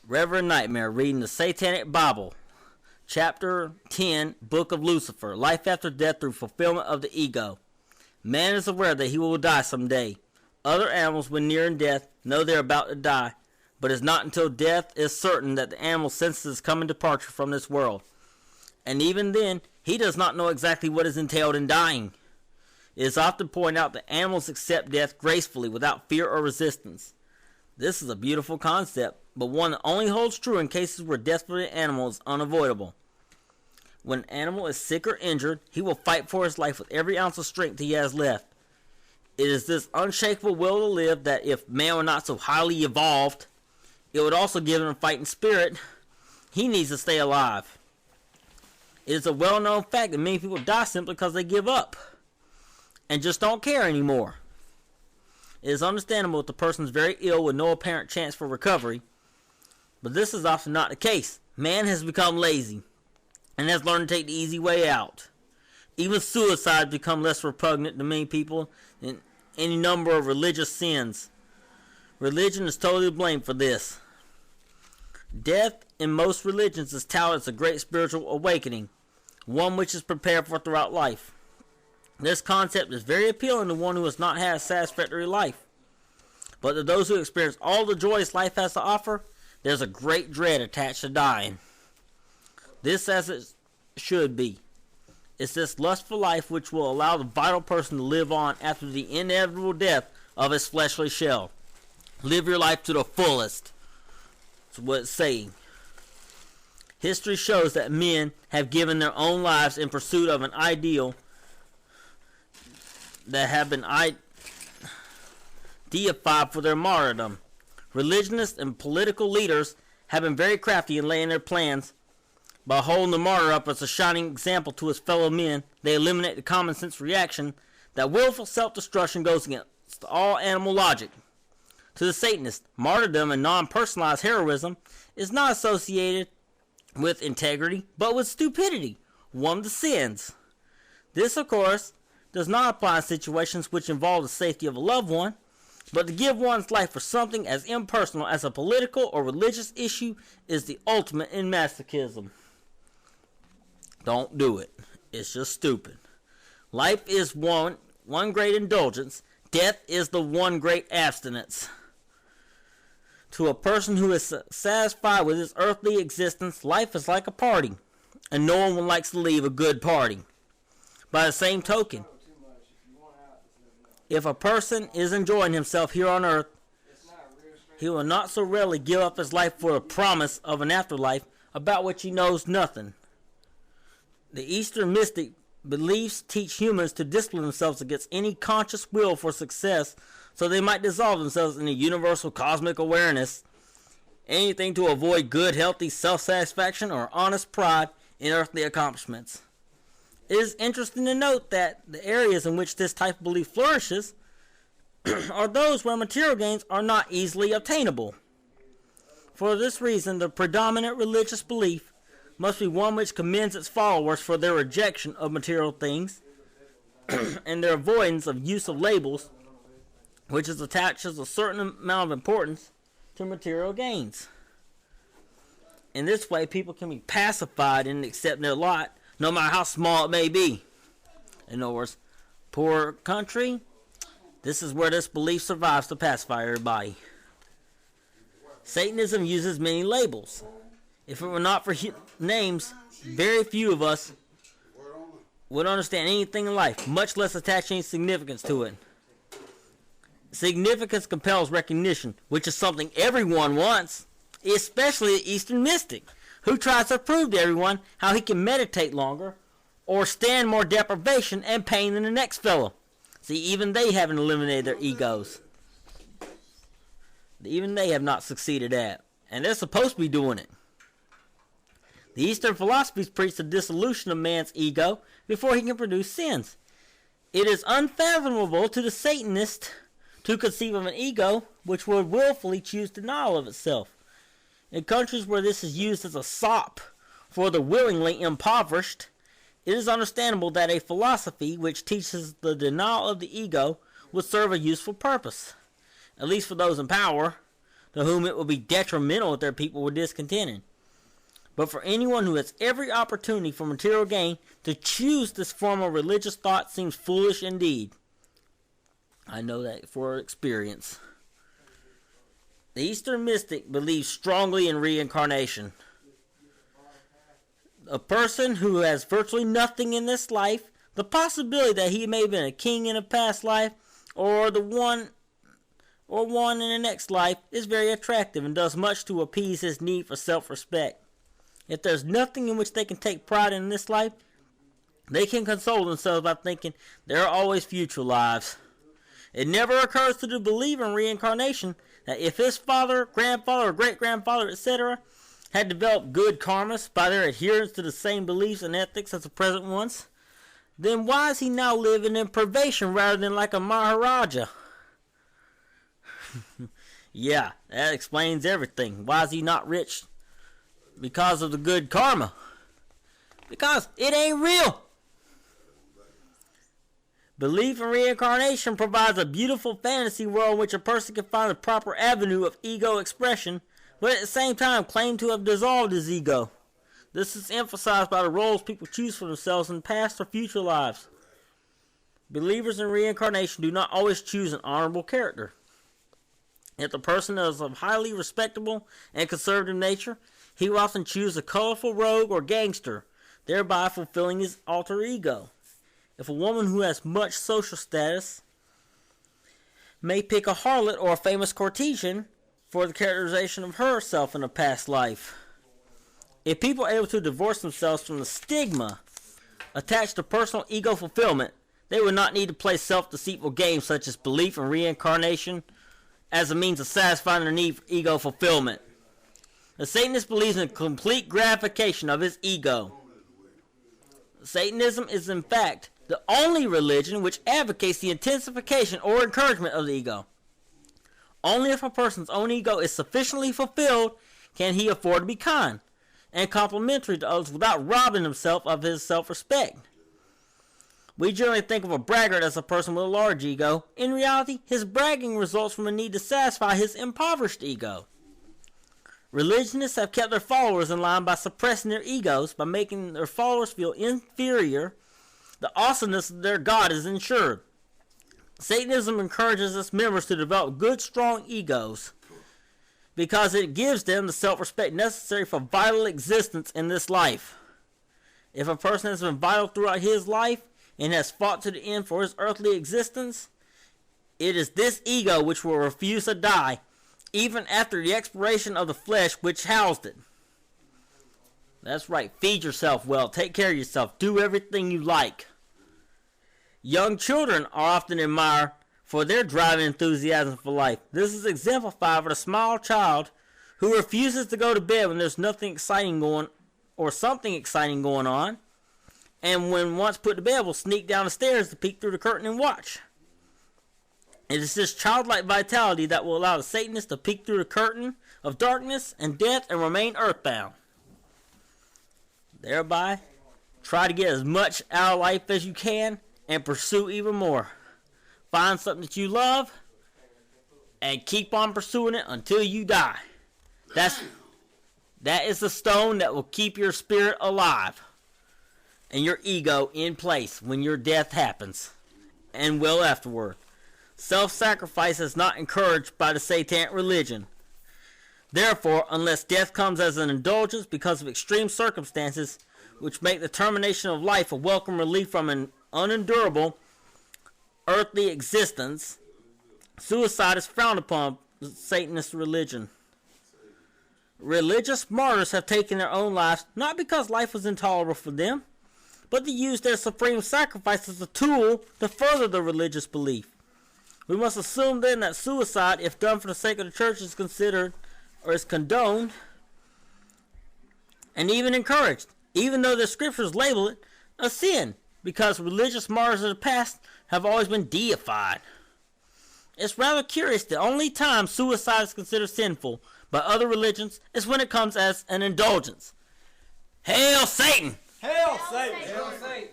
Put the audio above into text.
Reverend Nightmare reading the Satanic Bible, Chapter 10, Book of Lucifer, Life After Death Through Fulfillment of the Ego. Man is aware that he will die someday. Other animals, when nearing death, know they are about to die, but it is not until death is certain that the animal senses his coming departure from this world. And even then, he does not know exactly what is entailed in dying. It is often pointed out that animals accept death gracefully without fear or resistance. This is a beautiful concept, but one that only holds true in cases where death for the animal is unavoidable. When an animal is sick or injured, he will fight for his life with every ounce of strength he has left. It is this unshakable will to live that if man were not so highly evolved, it would also give him a fighting spirit. He needs to stay alive. It is a well-known fact that many people die simply because they give up and just don't care anymore. It is understandable if the person is very ill with no apparent chance for recovery, but this is often not the case. Man has become lazy and has learned to take the easy way out. Even suicide has become less repugnant to many people than any number of religious sins. Religion is totally blamed for this. Death in most religions is touted as a great spiritual awakening, one which is prepared for throughout life. This concept is very appealing to one who has not had a satisfactory life. But to those who experience all the joys life has to offer, there's a great dread attached to dying. This as it should be. It's this lust for life which will allow the vital person to live on after the inevitable death of his fleshly shell. Live your life to the fullest. That's what it's saying. History shows that men have given their own lives in pursuit of an ideal that have been deified for their martyrdom. Religionists and political leaders have been very crafty in laying their plans. By holding the martyr up as a shining example to his fellow men, they eliminate the common sense reaction that willful self-destruction goes against all animal logic. To the Satanist, martyrdom and non-personalized heroism is not associated with integrity, but with stupidity, one of the sins. This, of course, does not apply in situations which involve the safety of a loved one, but to give one's life for something as impersonal as a political or religious issue is the ultimate in masochism. Don't do it. It's just stupid. Life is one great indulgence. Death is the one great abstinence. To a person who is satisfied with his earthly existence, life is like a party, and no one likes to leave a good party. By the same token, if a person is enjoying himself here on earth, he will not so readily give up his life for the promise of an afterlife about which he knows nothing. The Eastern mystic beliefs teach humans to discipline themselves against any conscious will for success so they might dissolve themselves in a universal cosmic awareness. Anything to avoid good, healthy self-satisfaction or honest pride in earthly accomplishments. It is interesting to note that the areas in which this type of belief flourishes are those where material gains are not easily obtainable. For this reason, the predominant religious belief must be one which commends its followers for their rejection of material things and their avoidance of use of labels, which is attaches a certain amount of importance to material gains. In this way, people can be pacified in accepting their lot, no matter how small it may be. In other words, poor country, this is where this belief survives to pacify everybody. Satanism uses many labels. If it were not for names, very few of us would understand anything in life, much less attach any significance to it. Significance compels recognition, which is something everyone wants, especially the Eastern mystic, who tries to prove to everyone how he can meditate longer or stand more deprivation and pain than the next fellow. See, even they haven't eliminated their egos. Even they have not succeeded at, and they're supposed to be doing it. The Eastern philosophies preach the dissolution of man's ego before he can produce sins. It is unfathomable to the Satanist to conceive of an ego which would willfully choose denial of itself. In countries where this is used as a sop for the willingly impoverished, it is understandable that a philosophy which teaches the denial of the ego would serve a useful purpose, at least for those in power. to whom it will be detrimental if their people were discontented. But for anyone who has every opportunity for material gain, to choose this form of religious thought seems foolish indeed. I know that for experience. The Eastern mystic believes strongly in reincarnation. A person who has virtually nothing in this life, the possibility that he may have been a king in a past life, or one in the next life, is very attractive and does much to appease his need for self-respect. If there's nothing in which they can take pride in this life, they can console themselves by thinking there are always future lives. It never occurs to the believer in reincarnation that if his father, grandfather, or great-grandfather, etc., had developed good karmas by their adherence to the same beliefs and ethics as the present ones, then why is he now living in privation rather than like a Maharaja? Yeah, that explains everything. Why is he not rich? Because of the good karma. Because it ain't real. Belief in reincarnation provides a beautiful fantasy world in which a person can find the proper avenue of ego expression, but at the same time claim to have dissolved his ego. This is emphasized by the roles people choose for themselves in past or future lives. Believers in reincarnation do not always choose an honorable character. If the person is of highly respectable and conservative nature, he will often choose a colorful rogue or gangster, thereby fulfilling his alter ego. If a woman who has much social status may pick a harlot or a famous courtesan for the characterization of herself in a past life. If people are able to divorce themselves from the stigma attached to personal ego fulfillment, they would not need to play self-deceitful games such as belief in reincarnation as a means of satisfying their need for ego fulfillment. The Satanist believes in complete gratification of his ego. Satanism is in fact the only religion which advocates the intensification or encouragement of the ego. Only if a person's own ego is sufficiently fulfilled can he afford to be kind and complimentary to others without robbing himself of his self-respect. We generally think of a braggart as a person with a large ego. In reality, his bragging results from a need to satisfy his impoverished ego. Religionists have kept their followers in line by suppressing their egos, by making their followers feel inferior. The awesomeness of their God is ensured. Satanism encourages its members to develop good, strong egos because it gives them the self-respect necessary for vital existence in this life. If a person has been vital throughout his life and has fought to the end for his earthly existence, it is this ego which will refuse to die, even after the expiration of the flesh which housed it. That's right, feed yourself well, take care of yourself, do everything you like. Young children are often admired for their driving enthusiasm for life. This is exemplified with a small child who refuses to go to bed when there's nothing exciting going or something exciting going on, and when once put to bed will sneak down the stairs to peek through the curtain and watch. It is this childlike vitality that will allow the Satanist to peek through the curtain of darkness and death and remain earthbound. Thereby, try to get as much out of life as you can and pursue even more. Find something that you love and keep on pursuing it until you die. That is the stone that will keep your spirit alive and your ego in place when your death happens and well afterward. Self-sacrifice is not encouraged by the Satanic religion. Therefore, unless death comes as an indulgence because of extreme circumstances which make the termination of life a welcome relief from an unendurable earthly existence, suicide is frowned upon in the Satanist religion. Religious martyrs have taken their own lives not because life was intolerable for them, but to use their supreme sacrifice as a tool to further the religious belief. We must assume then that suicide, if done for the sake of the church, is considered or is condoned and even encouraged, even though the scriptures label it a sin, because religious martyrs of the past have always been deified. It's rather curious. The only time suicide is considered sinful by other religions is when it comes as an indulgence. Hail Satan! Hail Satan! Hail Satan!